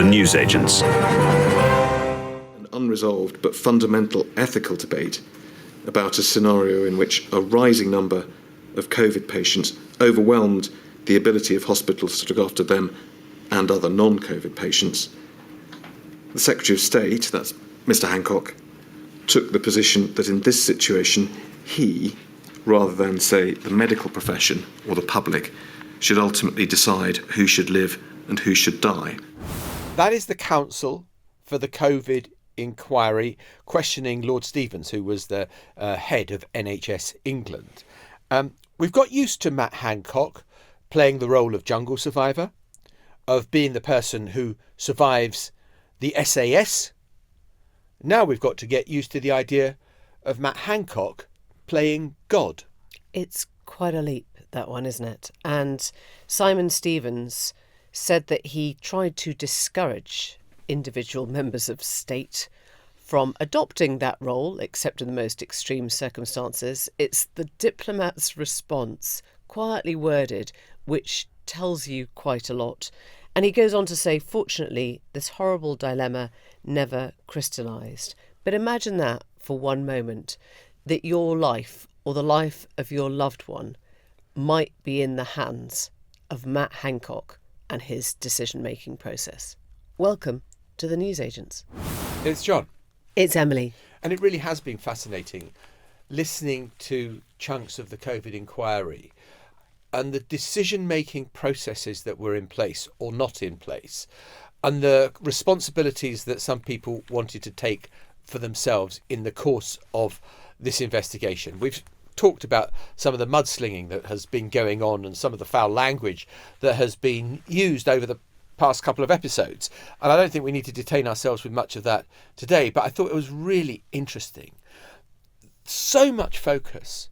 to newsagents. An unresolved but fundamental ethical debate about a scenario in which a rising number of COVID patients overwhelmed the ability of hospitals to look after them and other non-COVID patients. The Secretary of State, that's Mr. Hancock, took the position that in this situation, he, rather than, say, the medical profession or the public, should ultimately decide who should live and who should die. That is the counsel for the COVID inquiry questioning Lord Stevens, who was the head of NHS England. We've got used to Matt Hancock playing the role of jungle survivor, of being the person who survives the SAS. Now we've got to get used to the idea of Matt Hancock playing God. It's quite a leap, that one, isn't it? And Simon Stevens said that he tried to discourage individual members of state from adopting that role, except in the most extreme circumstances. It's the diplomat's response, quietly worded, which tells you quite a lot. And he goes on to say, fortunately, this horrible dilemma never crystallised. But imagine that for one moment, that your life or the life of your loved one might be in the hands of Matt Hancock and his decision-making process. Welcome to the Newsagents. It's John. It's Emily. And it really has been fascinating listening to chunks of the COVID inquiry and the decision-making processes that were in place or not in place, and the responsibilities that some people wanted to take for themselves in the course of this investigation. We've talked about some of the mudslinging that has been going on and some of the foul language that has been used over the past couple of episodes. And I don't think we need to detain ourselves with much of that today, but I thought it was really interesting. So much focus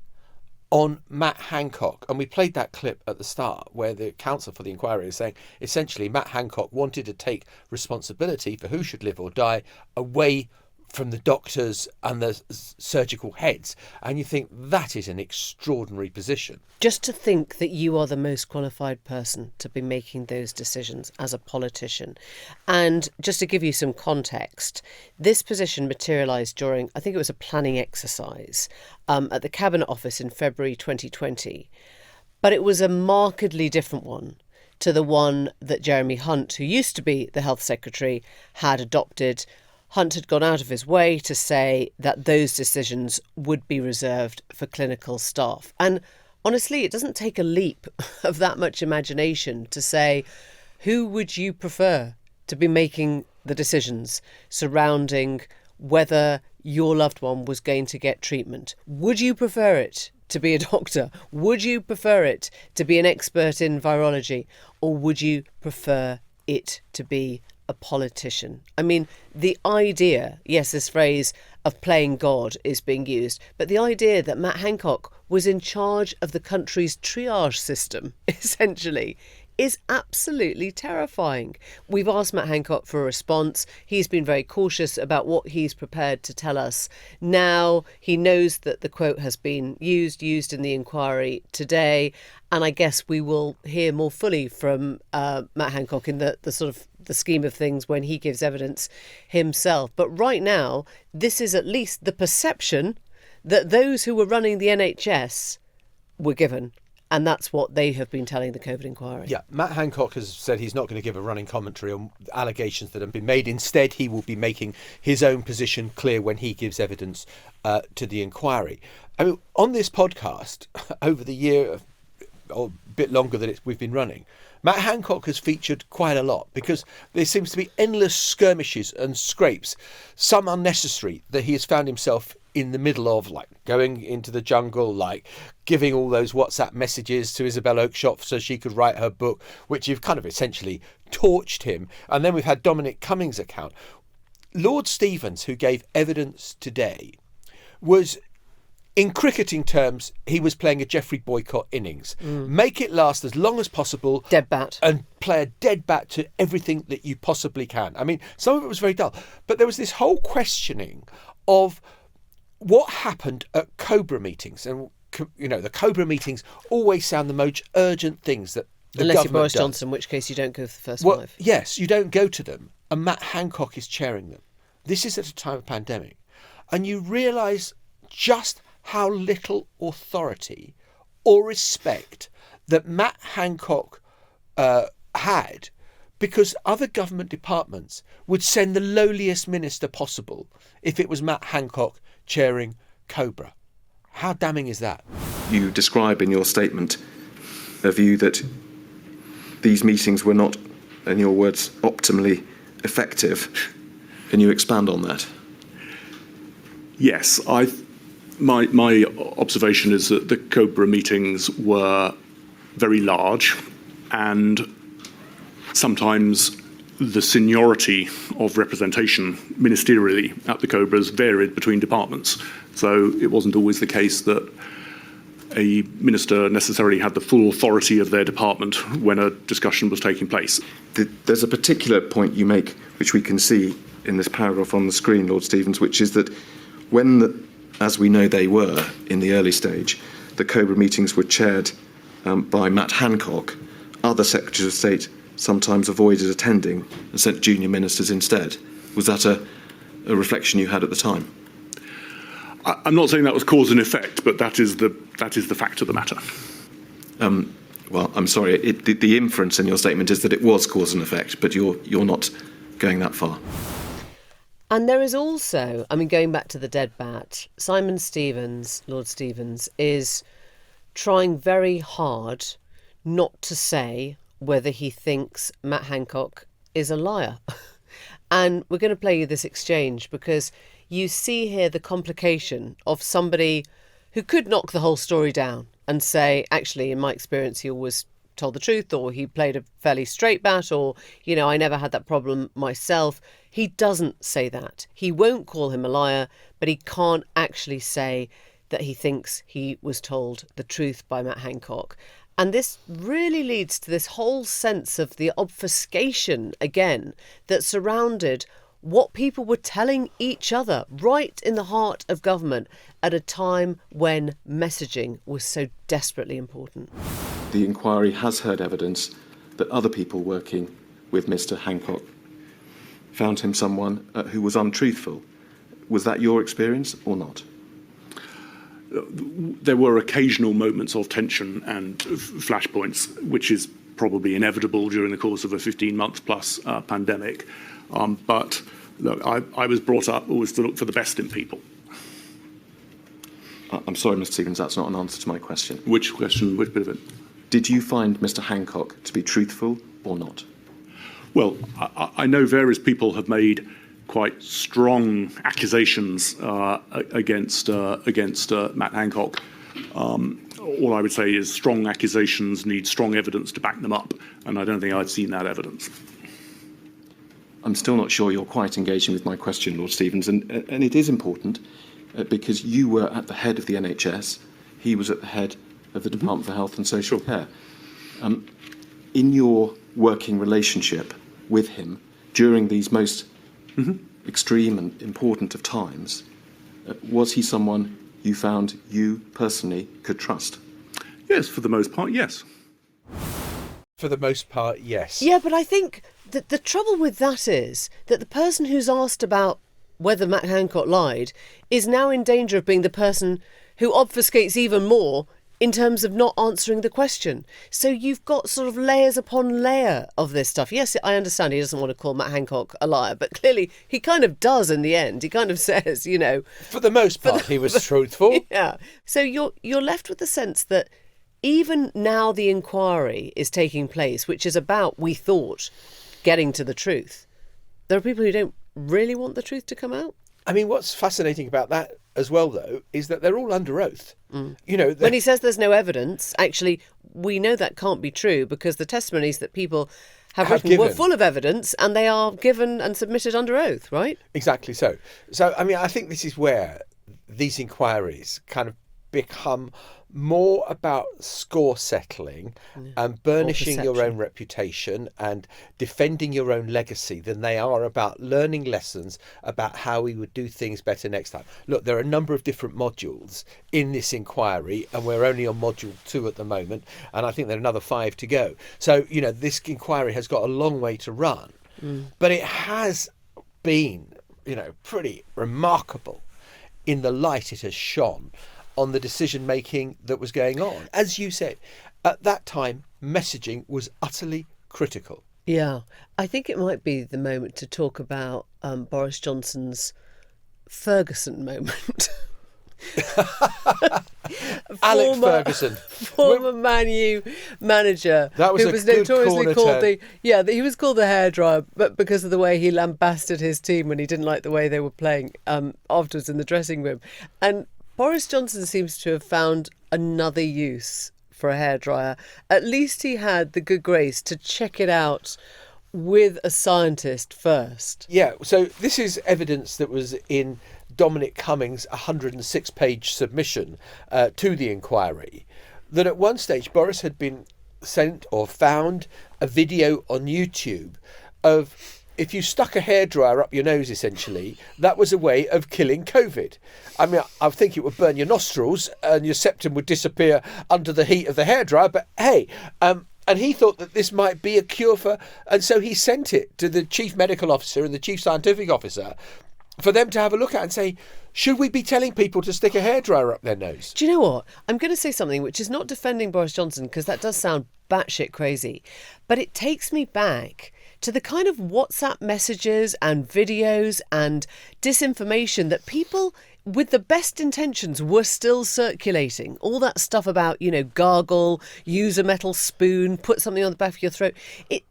on Matt Hancock, and we played that clip at the start where the counsel for the inquiry is saying essentially Matt Hancock wanted to take responsibility for who should live or die away from the doctors and the surgical heads. And you think that is an extraordinary position. Just to think that you are the most qualified person to be making those decisions as a politician. And just to give you some context, this position materialised during, I think it was a planning exercise at the Cabinet Office in February 2020. But it was a markedly different one to the one that Jeremy Hunt, who used to be the Health Secretary, had adopted. Hunt had gone out of his way to say that those decisions would be reserved for clinical staff. And honestly, it doesn't take a leap of that much imagination to say, who would you prefer to be making the decisions surrounding whether your loved one was going to get treatment? Would you prefer it to be a doctor? Would you prefer it to be an expert in virology? Or would you prefer it to be a politician? I mean, the idea, yes, this phrase of playing God is being used, but the idea that Matt Hancock was in charge of the country's triage system, essentially, is absolutely terrifying. We've asked Matt Hancock for a response. He's been very cautious about what he's prepared to tell us. Now he knows that the quote has been used in the inquiry today, and I guess we will hear more fully from Matt Hancock in the sort of the scheme of things when he gives evidence himself. But right now, this is at least the perception that those who were running the NHS were given. And that's what they have been telling the COVID inquiry. Yeah, Matt Hancock has said he's not going to give a running commentary on allegations that have been made. Instead, he will be making his own position clear when he gives evidence to the inquiry. I mean, on this podcast, over the year, or a bit longer than we've been running, Matt Hancock has featured quite a lot because there seems to be endless skirmishes and scrapes, some unnecessary, that he has found himself in the middle of, like going into the jungle, like giving all those WhatsApp messages to Isabel Oakeshott so she could write her book, which have kind of essentially torched him. And then we've had Dominic Cummings' account. Lord Stevens, who gave evidence today, was, in cricketing terms, he was playing a Geoffrey Boycott innings. Make it last as long as possible. Dead bat. And play a dead bat to everything that you possibly can. I mean, some of it was very dull. But there was this whole questioning of what happened at COBRA meetings. And, you know, the COBRA meetings always sound the most urgent things that the Unless government you're Boris does. Johnson, in which case you don't go for the first five. Yes, you don't go to them. and Matt Hancock is chairing them. This is at a time of pandemic. And you realise just how little authority or respect that Matt Hancock had, because other government departments would send the lowliest minister possible if it was Matt Hancock chairing COBRA. How damning is that? You describe in your statement a view that these meetings were not, in your words, optimally effective. Can you expand on that? Yes, my observation is that the COBRA meetings were very large, and sometimes the seniority of representation ministerially at the COBRAs varied between departments. So it wasn't always the case that a minister necessarily had the full authority of their department when a discussion was taking place. There's a particular point you make, which we can see in this paragraph on the screen, Lord Stevens, which is that when, as we know they were in the early stage, the COBRA meetings were chaired by Matt Hancock, other Secretaries of State sometimes avoided attending and sent junior ministers instead. Was that a reflection you had at the time? I'm not saying that was cause and effect, but that is the fact of the matter. Well, I'm sorry. The inference in your statement is that it was cause and effect, but you're not going that far. And there is also, going back to the dead bat, Simon Stevens, Lord Stevens, is trying very hard not to say whether he thinks Matt Hancock is a liar. And we're going to play you this exchange because you see here the complication of somebody who could knock the whole story down and say, actually, in my experience, he always told the truth, or he played a fairly straight bat, or, I never had that problem myself. He doesn't say that. He won't call him a liar, but he can't actually say that he thinks he was told the truth by Matt Hancock. And this really leads to this whole sense of the obfuscation, again, that surrounded what people were telling each other right in the heart of government at a time when messaging was so desperately important. The inquiry has heard evidence that other people working with Mr. Hancock found him someone who was untruthful. Was that your experience or not? There were occasional moments of tension and flashpoints, which is probably inevitable during the course of a 15-month plus pandemic. But look, I was brought up always to look for the best in people. I'm sorry, Mr. Stevens, that's not an answer to my question. Which question? Which bit of it? Did you find Mr. Hancock to be truthful or not? Well, I know various people have made quite strong accusations against Matt Hancock. All I would say is strong accusations need strong evidence to back them up, and I don't think I've seen that evidence. I'm still not sure you're quite engaging with my question, Lord Stevens, and it is important because you were at the head of the NHS, he was at the head of the Department for Health and Social Care. In your working relationship with him during these most extreme and important of times, was he someone you found you personally could trust? Yes, for the most part, yes. For the most part, yes. Yeah, but I think that the trouble with that is that the person who's asked about whether Matt Hancock lied is now in danger of being the person who obfuscates even more in terms of not answering the question. So you've got sort of layers upon layer of this stuff. Yes, I understand he doesn't want to call Matt Hancock a liar, but clearly he kind of does in the end. He kind of says, For the most part, he was truthful. Yeah. So you're left with the sense that even now the inquiry is taking place, which is about, we thought, getting to the truth. There are people who don't really want the truth to come out. I mean, what's fascinating about that as well, though, is that they're all under oath. When he says there's no evidence, actually, we know that can't be true because the testimonies that people have written were full of evidence and they are given and submitted under oath, right? Exactly so. So, I mean, I think this is where these inquiries kind of become more about score settling and burnishing your own reputation and defending your own legacy than they are about learning lessons about how we would do things better next time. Look, there are a number of different modules in this inquiry and we're only on module 2 at the moment, and I think there are another 5 to go. So, this inquiry has got a long way to run. But it has been, pretty remarkable in the light it has shone on the decision making that was going on. As you said, at that time, messaging was utterly critical. Yeah, I think it might be the moment to talk about Boris Johnson's Ferguson moment. Alex Ferguson, former Man U manager, that was who a was good notoriously corner called turn. he was called the hairdryer, but because of the way he lambasted his team when he didn't like the way they were playing afterwards in the dressing room. And Boris Johnson seems to have found another use for a hairdryer. At least he had the good grace to check it out with a scientist first. Yeah, so this is evidence that was in Dominic Cummings' 106-page submission to the inquiry, that at one stage Boris had been sent or found a video on YouTube of, if you stuck a hairdryer up your nose, essentially, that was a way of killing COVID. I mean, I think it would burn your nostrils and your septum would disappear under the heat of the hairdryer, but hey, and he thought that this might be a cure for, and so he sent it to the chief medical officer and the chief scientific officer for them to have a look at and say, should we be telling people to stick a hairdryer up their nose? Do you know what? I'm going to say something which is not defending Boris Johnson, because that does sound batshit crazy, but it takes me back to the kind of WhatsApp messages and videos and disinformation that people with the best intentions were still circulating. All that stuff about, gargle, use a metal spoon, put something on the back of your throat.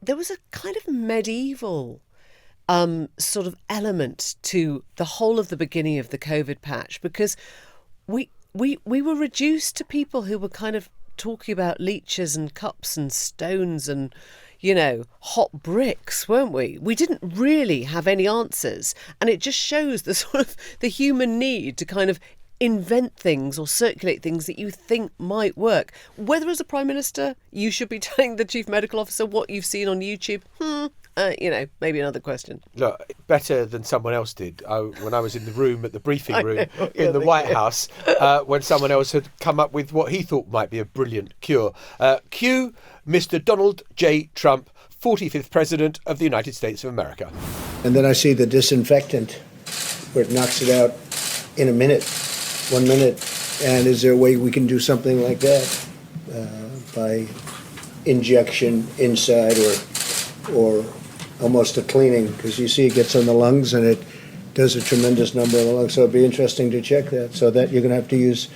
There was a kind of medieval sort of element to the whole of the beginning of the COVID patch, because we were reduced to people who were kind of talking about leeches and cups and stones and, hot bricks, weren't we? We didn't really have any answers. And it just shows the sort of the human need to kind of invent things or circulate things that you think might work. Whether as a Prime Minister, you should be telling the Chief Medical Officer what you've seen on YouTube. Maybe another question. Look, better than someone else did. When I was in the room at the briefing room in the White House, when someone else had come up with what he thought might be a brilliant cure. Cue Mr. Donald J. Trump, 45th President of the United States of America. And then I see the disinfectant, where it knocks it out in a minute, 1 minute. And is there a way we can do something like that by injection inside or almost a cleaning? Because you see it gets on the lungs and it does a tremendous number of the lungs. So it'd be interesting to check that. So that you're going to have to use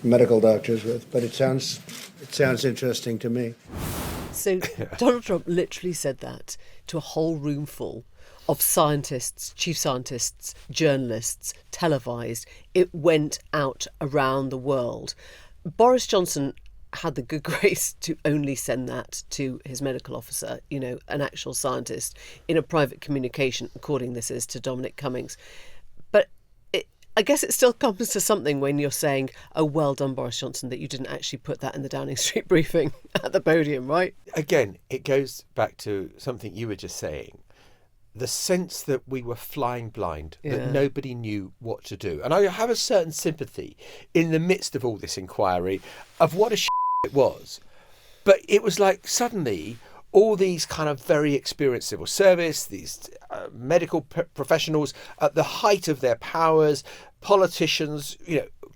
medical doctors with. But it sounds interesting to me. So Donald Trump literally said that to a whole room full of scientists, chief scientists, journalists, televised. It went out around the world. Boris Johnson had the good grace to only send that to his medical officer, an actual scientist, in a private communication, according this is to Dominic Cummings. But I guess it still comes to something when you're saying, oh, well done, Boris Johnson, that you didn't actually put that in the Downing Street briefing at the podium, right? Again, it goes back to something you were just saying. The sense that we were flying blind, that nobody knew what to do. And I have a certain sympathy in the midst of all this inquiry of what a it was. But it was like suddenly all these kind of very experienced civil service, these medical professionals at the height of their powers, politicians,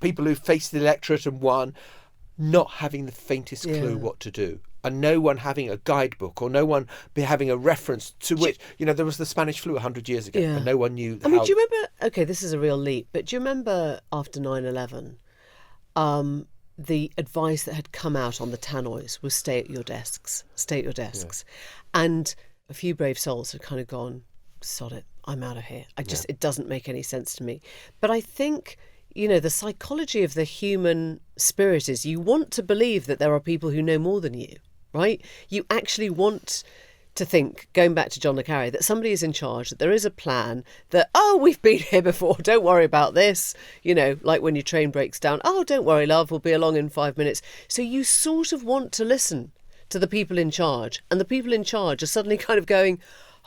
people who faced the electorate and won, not having the faintest clue what to do. And no one having a guidebook or no one having a reference to which, there was the Spanish flu 100 years ago and no one knew I mean, do you remember, okay, this is a real leap, but do you remember after 9/11, the advice that had come out on the tannoys was stay at your desks. Yeah. And a few brave souls had kind of gone, sod it, I'm out of here. It doesn't make any sense to me. But I think, the psychology of the human spirit is you want to believe that there are people who know more than you, right? You actually want to think, going back to John le Carré, that somebody is in charge, that there is a plan, that, we've been here before, don't worry about this, like when your train breaks down, don't worry, love, we'll be along in 5 minutes. So you sort of want to listen to the people in charge, and the people in charge are suddenly kind of going,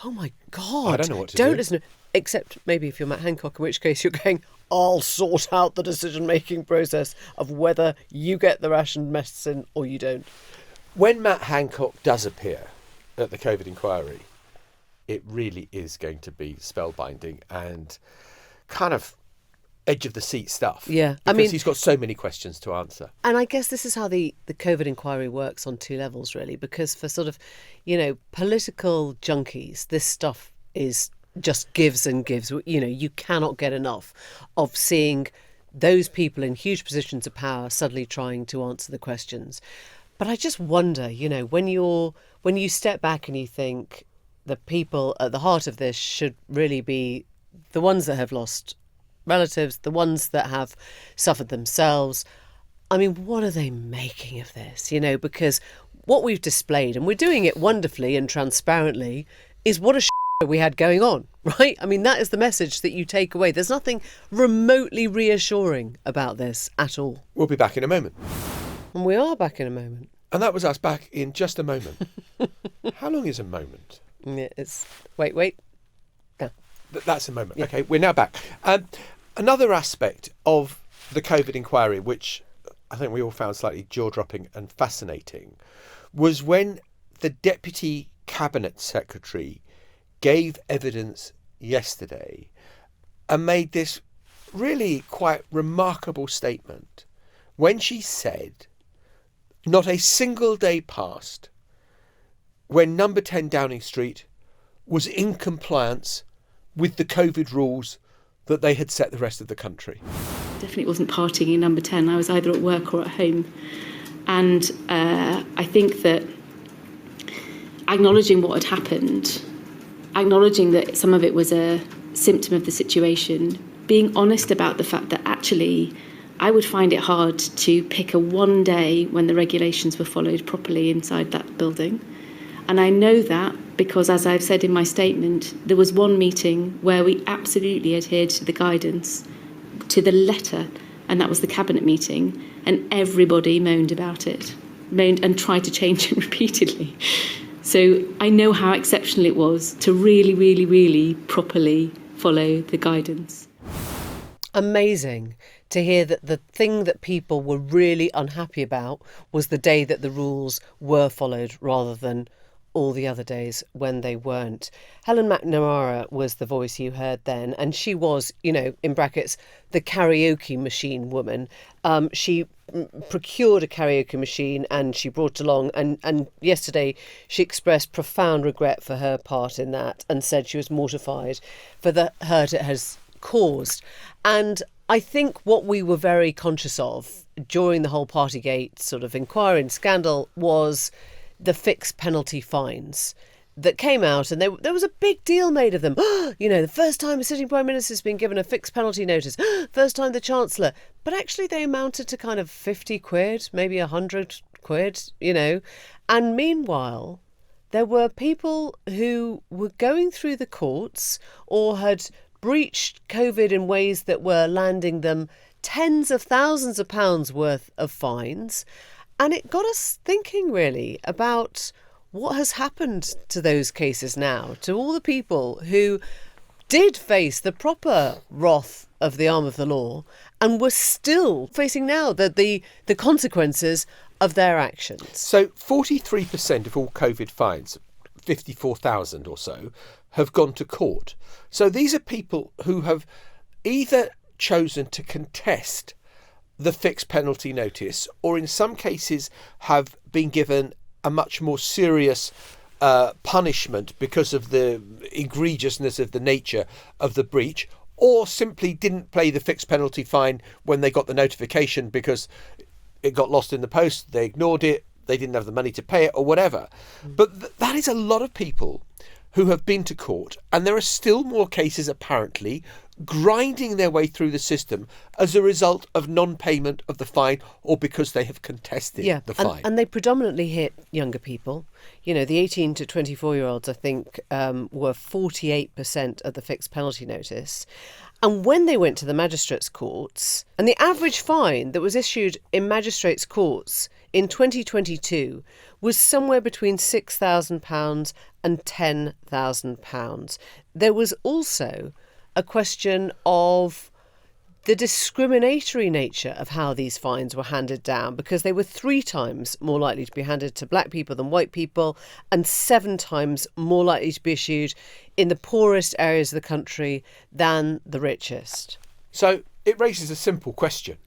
oh my God, I don't know what to don't do. Listen, except maybe if you're Matt Hancock, in which case you're going, I'll sort out the decision-making process of whether you get the rationed medicine or you don't. When Matt Hancock does appear at the COVID inquiry, it really is going to be spellbinding and kind of edge of the seat stuff. Yeah, I because mean, he's got so many questions to answer. And I guess this is how the COVID inquiry works on two levels, really, because for sort of, political junkies, this stuff is just gives and gives. You cannot get enough of seeing those people in huge positions of power suddenly trying to answer the questions. But I just wonder, when you step back and you think the people at the heart of this should really be the ones that have lost relatives, the ones that have suffered themselves. I mean, what are they making of this? Because what we've displayed, and we're doing it wonderfully and transparently, is what a we had going on, right? I mean, that is the message that you take away. There's nothing remotely reassuring about this at all. We'll be back in a moment. And we are back in a moment. And that was us back in just a moment. How long is a moment? Yeah, it's... Wait. Yeah. That's a moment. Yeah. Okay, we're now back. Another aspect of the COVID inquiry, which I think we all found slightly jaw-dropping and fascinating, was when the Deputy Cabinet Secretary gave evidence yesterday and made this really quite remarkable statement when she said not a single day passed when number 10 Downing Street was in compliance with the COVID rules that they had set the rest of the country. Definitely wasn't partying in number 10. I was either at work or at home. And I think that acknowledging what had happened, acknowledging that some of it was a symptom of the situation, being honest about the fact that actually I would find it hard to pick a one day when the regulations were followed properly inside that building. And I know that because, as I've said in my statement, there was one meeting where we absolutely adhered to the guidance to the letter, and that was the cabinet meeting, and everybody moaned about it, moaned and tried to change it repeatedly. So I know how exceptional it was to really, really, really properly follow the guidance. Amazing to hear that the thing that people were really unhappy about was the day that the rules were followed rather than all the other days when they weren't. Helen McNamara was the voice you heard then, and she was, in brackets, the karaoke machine woman. She procured a karaoke machine and she brought along, and yesterday she expressed profound regret for her part in that and said she was mortified for the hurt it has caused. And I think what we were very conscious of during the whole Partygate sort of inquiry and scandal was the fixed penalty fines that came out, and there was a big deal made of them. The first time a sitting Prime Minister's been given a fixed penalty notice, first time the Chancellor. But actually they amounted to kind of 50 quid, maybe 100 quid, And meanwhile, there were people who were going through the courts or had breached COVID in ways that were landing them tens of thousands of pounds worth of fines. And it got us thinking, really, about what has happened to those cases now, to all the people who did face the proper wrath of the arm of the law and were still facing now the consequences of their actions. So 43% of all COVID fines, 54,000 or so, have gone to court. So these are people who have either chosen to contest the fixed penalty notice, or in some cases have been given a much more serious punishment because of the egregiousness of the nature of the breach, or simply didn't pay the fixed penalty fine when they got the notification because it got lost in the post, they ignored it, they didn't have the money to pay it, or whatever. But that is a lot of people who have been to court, and there are still more cases apparently grinding their way through the system as a result of non-payment of the fine or because they have contested the fine. And they predominantly hit younger people. The 18 to 24-year-olds, I think, were 48% of the fixed penalty notice. And when they went to the magistrates' courts, and the average fine that was issued in magistrates' courts in 2022 was somewhere between £6,000 and £10,000. There was also a question of the discriminatory nature of how these fines were handed down, because they were 3 times more likely to be handed to black people than white people and 7 times more likely to be issued in the poorest areas of the country than the richest. So it raises a simple question.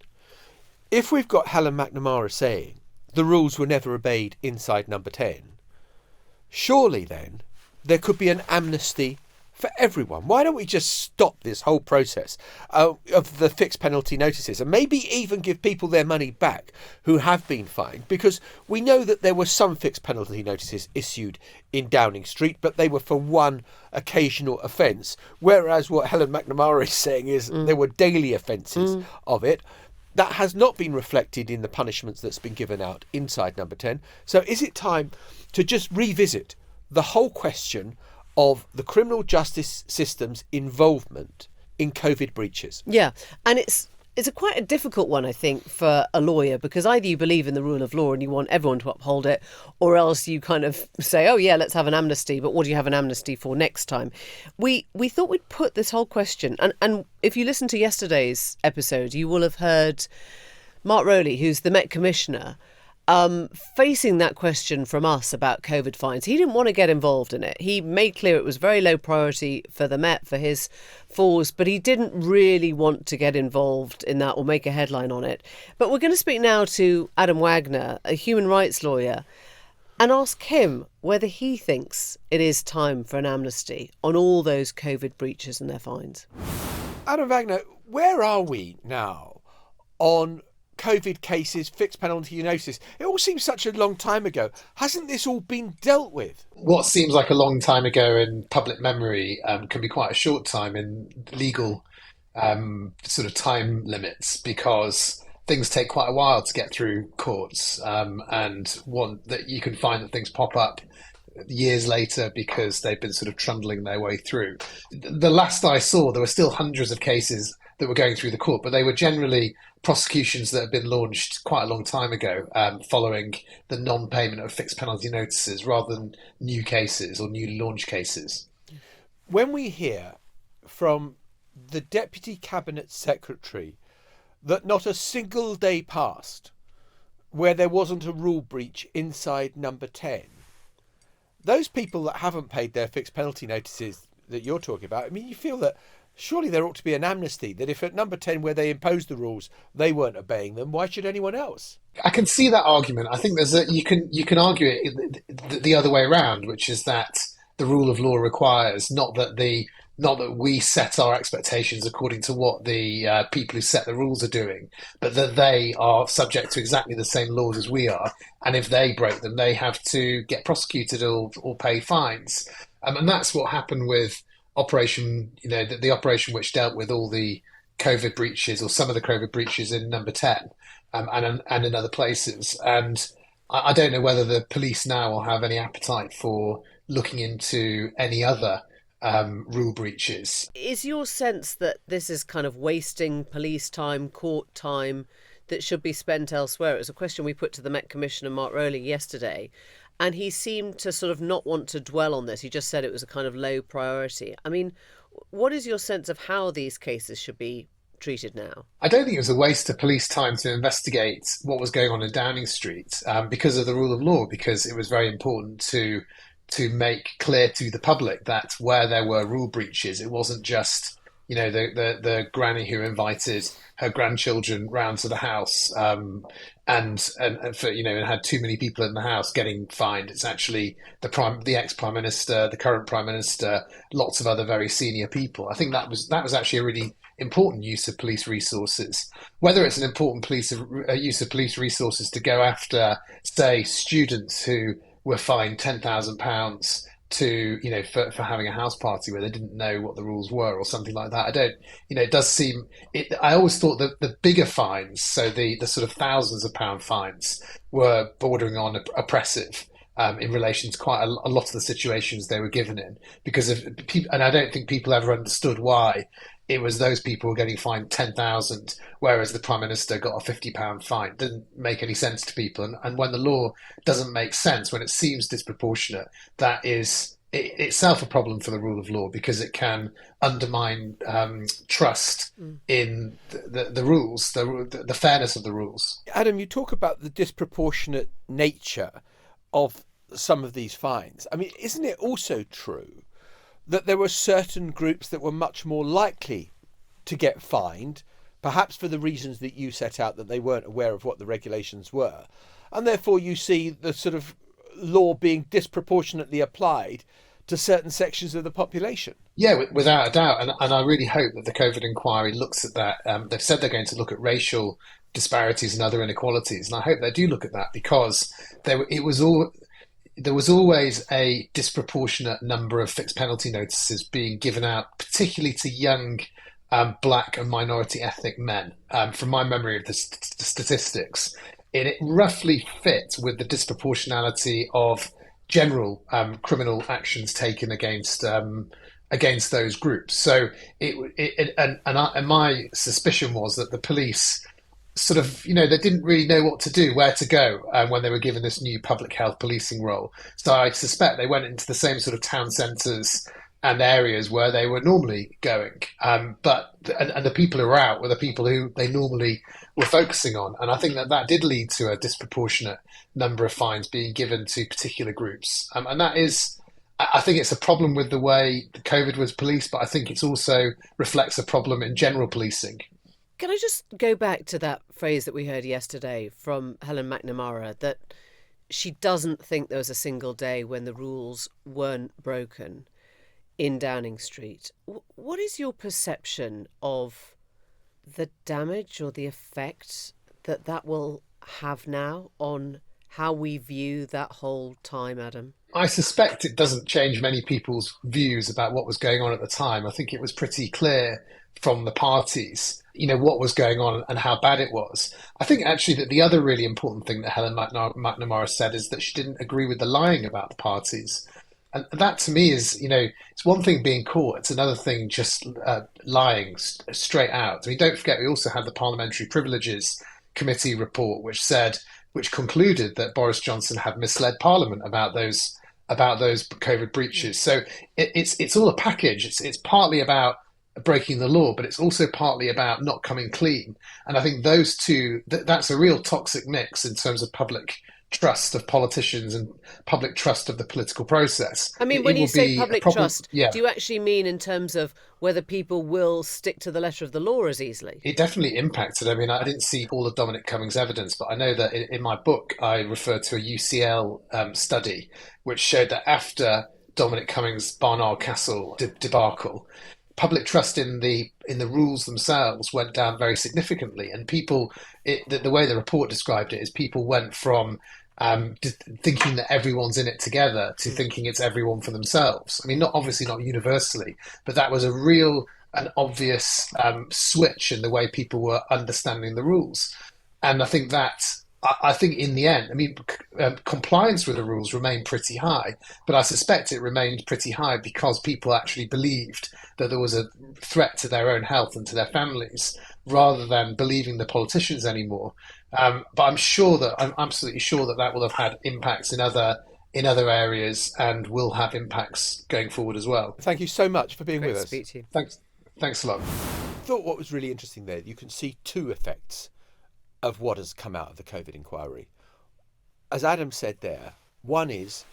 If we've got Helen McNamara saying the rules were never obeyed inside number 10, surely then there could be an amnesty for everyone. Why don't we just stop this whole process of the fixed penalty notices and maybe even give people their money back who have been fined? Because we know that there were some fixed penalty notices issued in Downing Street, but they were for one occasional offence, whereas what Helen McNamara is saying is there were daily offences of it. That has not been reflected in the punishments that's been given out inside number 10. So is it time to just revisit the whole question of the criminal justice system's involvement in COVID breaches? Yeah, and it's quite a difficult one, I think, for a lawyer, because either you believe in the rule of law and you want everyone to uphold it, or else you kind of say, oh yeah, let's have an amnesty, but what do you have an amnesty for next time? We thought we'd put this whole question, and if you listen to yesterday's episode, you will have heard Mark Rowley, who's the Met Commissioner, facing that question from us about COVID fines. He didn't want to get involved in it. He made clear it was very low priority for the Met, for his force, but he didn't really want to get involved in that or make a headline on it. But we're going to speak now to Adam Wagner, a human rights lawyer, and ask him whether he thinks it is time for an amnesty on all those COVID breaches and their fines. Adam Wagner, where are we now on COVID cases, fixed penalty notice? It all seems such a long time ago. Hasn't this all been dealt with? What seems like a long time ago in public memory can be quite a short time in legal sort of time limits, because things take quite a while to get through courts, and one that you can find that things pop up years later because they've been sort of trundling their way through. The last I saw, there were still hundreds of cases that were going through the court, but they were generally prosecutions that had been launched quite a long time ago, following the non-payment of fixed penalty notices, rather than new cases or newly launched cases. When we hear from the Deputy Cabinet Secretary that not a single day passed where there wasn't a rule breach inside number 10, those people that haven't paid their fixed penalty notices that you're talking about, I mean, you feel that surely there ought to be an amnesty, that if at number 10 where they imposed the rules, they weren't obeying them, why should anyone else? I can see that argument. I think you can argue it the other way around, which is that the rule of law requires not that we set our expectations according to what the people who set the rules are doing, but that they are subject to exactly the same laws as we are, and if they break them, they have to get prosecuted or pay fines. And that's what happened with Operation, the operation which dealt with all the COVID breaches, or some of the COVID breaches, in number 10, and in other places. And I don't know whether the police now will have any appetite for looking into any other rule breaches. Is your sense that this is kind of wasting police time, court time, that should be spent elsewhere? It was a question we put to the Met Commissioner, Mark Rowley, yesterday, and he seemed to sort of not want to dwell on this. He just said it was a kind of low priority. I mean, what is your sense of how these cases should be treated now? I don't think it was a waste of police time to investigate what was going on in Downing Street because of the rule of law, because it was very important to make clear to the public that where there were rule breaches, it wasn't just the granny who invited her grandchildren round to the house and had too many people in the house getting fined. It's actually the ex-Prime Minister, the current Prime Minister, lots of other very senior people. I think that was actually a really important use of police resources. Whether it's an important use of police resources to go after, say, students who were fined £10,000 for having a house party where they didn't know what the rules were, or something like that. It does seem, I always thought that the bigger fines, so the sort of thousands of pound fines, were bordering on oppressive in relation to quite a lot of the situations they were given in, because and I don't think people ever understood why it was those people who were getting fined 10,000, whereas the Prime Minister got a £50 fine. It didn't make any sense to people. And when the law doesn't make sense, when it seems disproportionate, that is itself a problem for the rule of law because it can undermine trust in the rules, the fairness of the rules. Adam, you talk about the disproportionate nature of some of these fines. I mean, isn't it also true that there were certain groups that were much more likely to get fined, perhaps for the reasons that you set out, that they weren't aware of what the regulations were, and therefore you see the sort of law being disproportionately applied to certain sections of the population? Yeah, without a doubt. And I really hope that the COVID inquiry looks at that. They've said they're going to look at racial disparities and other inequalities. And I hope they do look at that because there was always a disproportionate number of fixed penalty notices being given out, particularly to young black and minority ethnic men, from my memory of the statistics. And it roughly fit with the disproportionality of general criminal actions taken against those groups. So my suspicion was that the police sort of, they didn't really know what to do, where to go when they were given this new public health policing role. So I suspect they went into the same sort of town centres and areas where they were normally going. But the people who were out were the people who they normally were focusing on. And I think that did lead to a disproportionate number of fines being given to particular groups. And that is, I think it's a problem with the way the COVID was policed, but I think it also reflects a problem in general policing. Can I just go back to that phrase that we heard yesterday from Helen McNamara, that she doesn't think there was a single day when the rules weren't broken in Downing Street. What is your perception of the damage or the effect that will have now on how we view that whole time, Adam? I suspect it doesn't change many people's views about what was going on at the time. I think it was pretty clear from the parties, what was going on and how bad it was. I think actually that the other really important thing that Helen McNamara said is that she didn't agree with the lying about the parties. And that to me is, it's one thing being caught, it's another thing just lying straight out. I mean, don't forget, we also had the Parliamentary Privileges Committee report, which concluded that Boris Johnson had misled Parliament about those COVID breaches. So it's all a package. It's partly about breaking the law, but it's also partly about not coming clean. And I think those two, that's a real toxic mix in terms of public trust of politicians and public trust of the political process. I mean, when you say public trust, do you actually mean in terms of whether people will stick to the letter of the law as easily? It definitely impacted. I mean, I didn't see all of Dominic Cummings' evidence, but I know that in my book, I referred to a UCL study, which showed that after Dominic Cummings' Barnard Castle debacle, public trust in the rules themselves went down very significantly. And the way the report described it is people went from thinking that everyone's in it together to thinking it's everyone for themselves. I mean, obviously not universally, but that was a real and obvious switch in the way people were understanding the rules. And I think in the end, I mean, compliance with the rules remained pretty high, but I suspect it remained pretty high because people actually believed that there was a threat to their own health and to their families, rather than believing the politicians anymore. But I'm absolutely sure that will have had impacts in other areas and will have impacts going forward as well. Thank you so much for being with us. Speak to you. Thanks a lot. I thought what was really interesting there, you can see two effects of what has come out of the COVID inquiry. As Adam said there, one is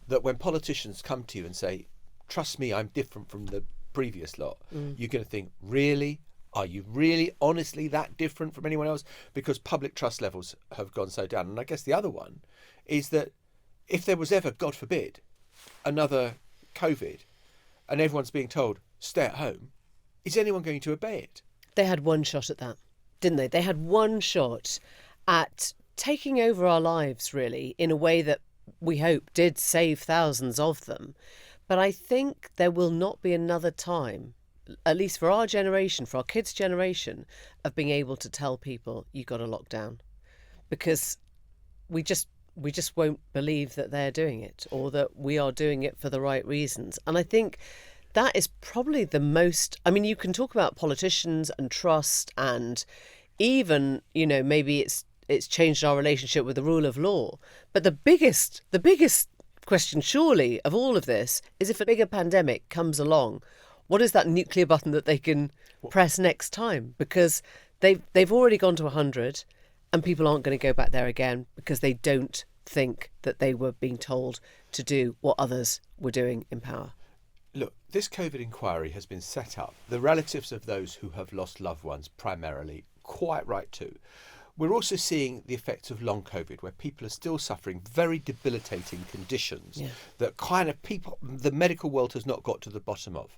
that when politicians come to you and say, trust me, I'm different from the previous lot, you're going to think, really? Are you really honestly that different from anyone else? Because public trust levels have gone so down. And I guess the other one is that if there was ever, God forbid, another COVID and everyone's being told, stay at home, is anyone going to obey it? They had one shot at that, didn't they? They had one shot at taking over our lives, really, in a way that we hope did save thousands of them. But I think there will not be another time, at least for our generation, for our kids' generation, of being able to tell people you got to lock down, because we just won't believe that they're doing it or that we are doing it for the right reasons. And I think that is probably the most, I mean, you can talk about politicians and trust and even, maybe it's changed our relationship with the rule of law. But the biggest question surely of all of this is, if a bigger pandemic comes along, what is that nuclear button that they can press next time? Because they've already gone to 100 and people aren't going to go back there again because they don't think that they were being told to do what others were doing in power. Look, this COVID inquiry has been set up. The relatives of those who have lost loved ones, primarily, quite right too. We're also seeing the effects of long COVID, where people are still suffering very debilitating conditions that kind of the medical world has not got to the bottom of.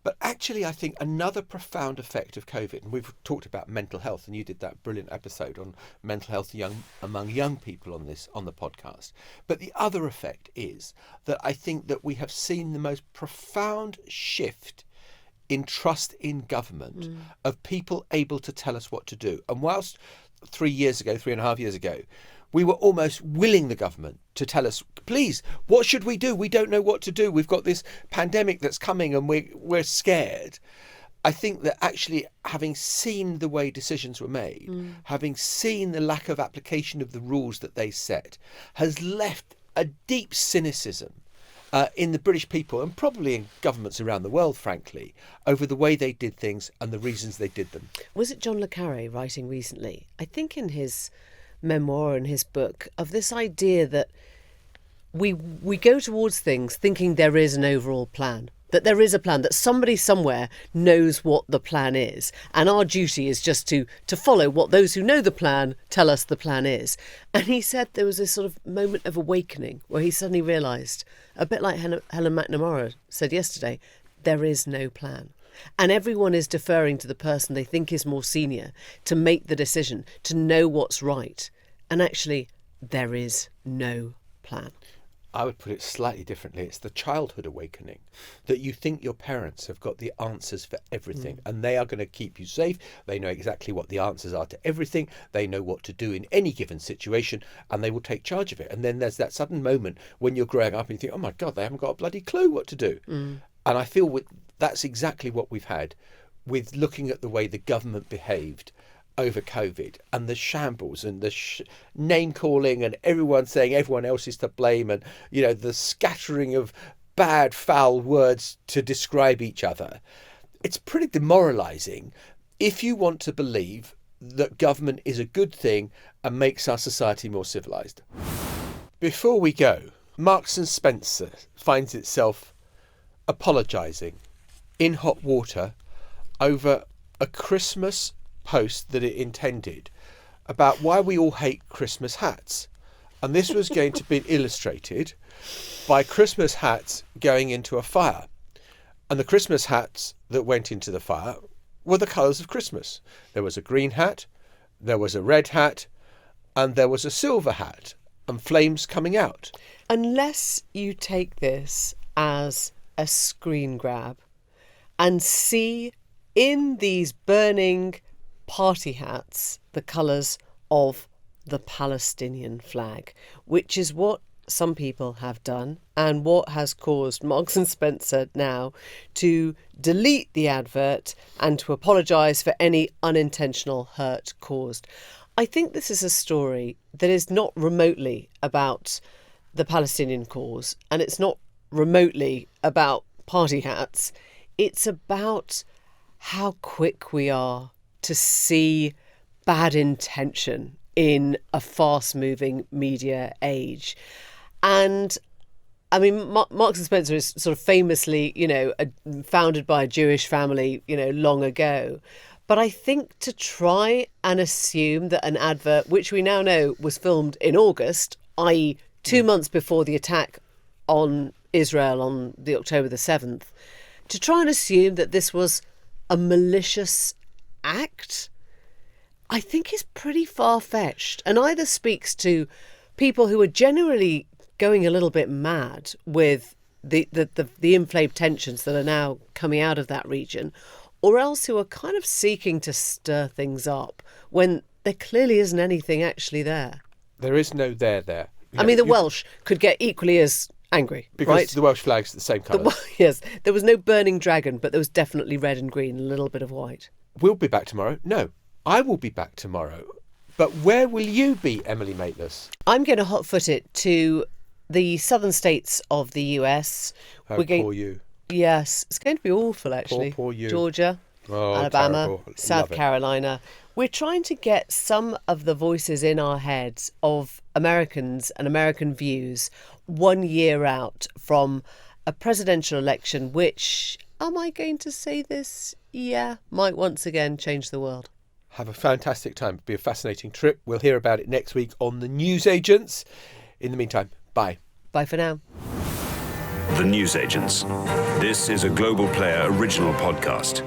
But actually, I think another profound effect of COVID, and we've talked about mental health, and you did that brilliant episode on mental health among young people on the podcast. But the other effect is that I think that we have seen the most profound shift in trust in government of people able to tell us what to do. And whilst 3.5 years ago, we were almost willing the government to tell us, please, what should we do? We don't know what to do. We've got this pandemic that's coming and we're scared. I think that actually, having seen the way decisions were made, having seen the lack of application of the rules that they set, has left a deep cynicism in the British people, and probably in governments around the world, frankly, over the way they did things and the reasons they did them. Was it John le Carré writing recently, I think in his memoir and his book, of this idea that we go towards things thinking there is an overall plan, that there is a plan, that somebody somewhere knows what the plan is, and our duty is just to follow what those who know the plan tell us the plan is. And he said there was this sort of moment of awakening where he suddenly realised, a bit like Helen McNamara said yesterday, there is no plan. And everyone is deferring to the person they think is more senior to make the decision, to know what's right. And actually, there is no plan. I would put it slightly differently. It's the childhood awakening, that you think your parents have got the answers for everything and they are going to keep you safe. They know exactly what the answers are to everything. They know what to do in any given situation and they will take charge of it. And then there's that sudden moment when you're growing up and you think, oh my God, they haven't got a bloody clue what to do. And I feel that's exactly what we've had with looking at the way the government behaved over COVID and the shambles and the name calling and everyone saying everyone else is to blame, and the scattering of bad, foul words to describe each other. It's pretty demoralising if you want to believe that government is a good thing and makes our society more civilised. Before we go, Marks and Spencer finds itself apologising in hot water over a Christmas post that it intended about why we all hate Christmas hats. And this was going to be illustrated by Christmas hats going into a fire. And the Christmas hats that went into the fire were the colours of Christmas. There was a green hat, there was a red hat, and there was a silver hat, and flames coming out. Unless you take this as a screen grab and see in these burning party hats the colours of the Palestinian flag, which is what some people have done and what has caused Marks and Spencer now to delete the advert and to apologise for any unintentional hurt caused. I think this is a story that is not remotely about the Palestinian cause, and it's not remotely about party hats. It's about how quick we are to see bad intention in a fast-moving media age. And I mean, Marks and Spencer is sort of famously, founded by a Jewish family, long ago. But I think to try and assume that an advert, which we now know was filmed in August, i.e. 2 months before the attack on Israel on the October the 7th, to try and assume that this was a malicious act, I think is pretty far-fetched, and either speaks to people who are generally going a little bit mad with the inflamed tensions that are now coming out of that region, or else who are kind of seeking to stir things up when there clearly isn't anything actually there. There is no there. I mean, the Welsh could get equally as angry, because right? the Welsh flag's the same colour. Yes, there was no burning dragon, but there was definitely red and green and a little bit of white. We'll be back tomorrow. No, I will be back tomorrow. But where will you be, Emily Maitlis? I'm going to hotfoot it to the southern states of the US. Poor you. Yes, it's going to be awful, actually. Poor you. Georgia, Oh, Alabama, terrible. South Love it. Carolina. We're trying to get some of the voices in our heads of Americans and American views 1 year out from a presidential election, which, am I going to say this? Yeah, might once again change the world. Have a fantastic time. It'll be a fascinating trip. We'll hear about it next week on The Newsagents. In the meantime, bye. Bye for now. The Newsagents. This is a Global Player original podcast.